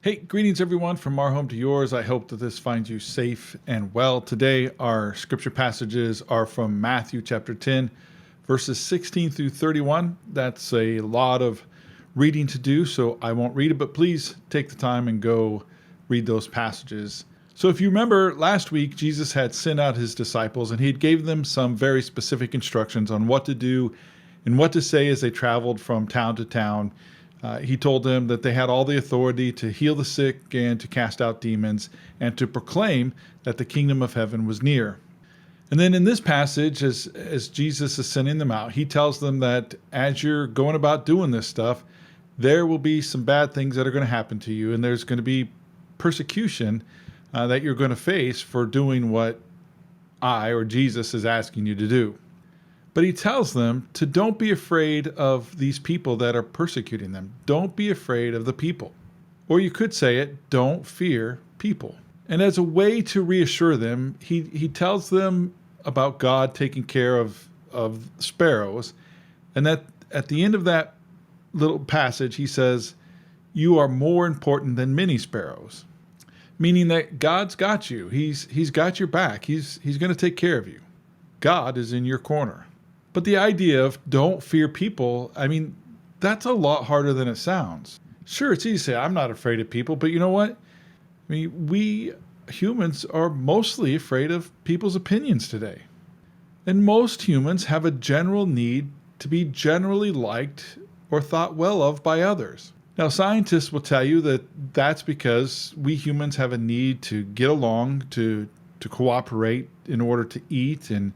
Hey, greetings everyone from our home to yours. I hope that this finds you safe and well. Today, our scripture passages are from Matthew chapter 10, verses 16 through 31. That's a lot of reading to do, so I won't read it, but please take the time and go read those passages. So if you remember last week, Jesus had sent out his disciples and he had gave them some very specific instructions on what to do and what to say as they traveled from town to town. He told them that they had all the authority to heal the sick and to cast out demons and to proclaim that the kingdom of heaven was near. And then in this passage, as Jesus is sending them out, he tells them that as you're going about doing this stuff, there will be some bad things that are going to happen to you, and there's going to be persecution that you're going to face for doing what I or Jesus is asking you to do. But he tells them to don't be afraid of these people that are persecuting them. Don't be afraid of the people. Or you could say it, don't fear people. And as a way to reassure them, he tells them about God taking care of sparrows. And that at the end of that little passage, he says, you are more important than many sparrows. Meaning that God's got you. He's got your back. He's going to take care of you. God is in your corner. But the idea of don't fear people, that's a lot harder than it sounds. Sure, it's easy to say, I'm not afraid of people, but you know what? We humans are mostly afraid of people's opinions today. And most humans have a general need to be generally liked or thought well of by others. Now, scientists will tell you that that's because we humans have a need to get along, to cooperate in order to eat and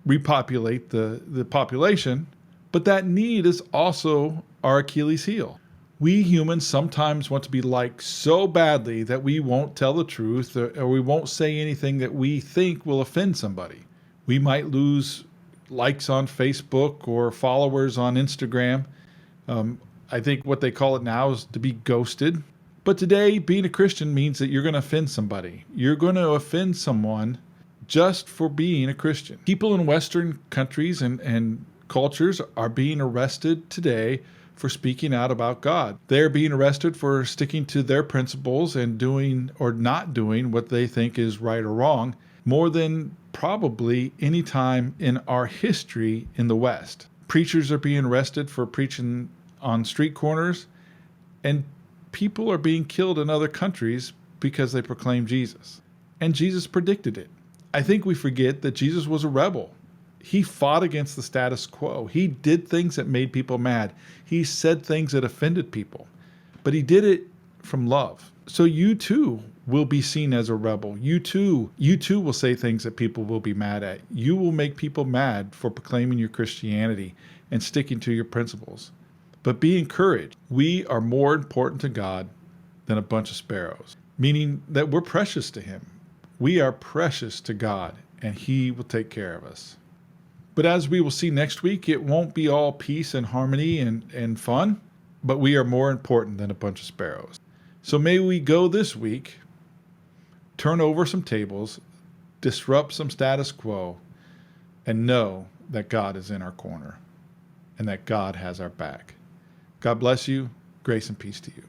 repopulate the population, but that need is also our Achilles heel. We humans sometimes want to be liked so badly that we won't tell the truth or we won't say anything that we think will offend somebody. We might lose likes on Facebook or followers on Instagram. I think what they call it now is to be ghosted. But today, being a Christian means that you're going to offend somebody. You're going to offend someone just for being a Christian. People in Western countries and cultures are being arrested today for speaking out about God. They're being arrested for sticking to their principles and doing or not doing what they think is right or wrong, more than probably any time in our history in the West. Preachers are being arrested for preaching on street corners, and people are being killed in other countries because they proclaim Jesus. And Jesus predicted it. I think we forget that Jesus was a rebel. He fought against the status quo. He did things that made people mad. He said things that offended people, but he did it from love. So you too will be seen as a rebel. You too will say things that people will be mad at. You will make people mad for proclaiming your Christianity and sticking to your principles. But be encouraged. We are more important to God than a bunch of sparrows, meaning that we're precious to him. We are precious to God, and he will take care of us. But as we will see next week, it won't be all peace and harmony and fun, but we are more important than a bunch of sparrows. So may we go this week, turn over some tables, disrupt some status quo, and know that God is in our corner and that God has our back. God bless you. Grace and peace to you.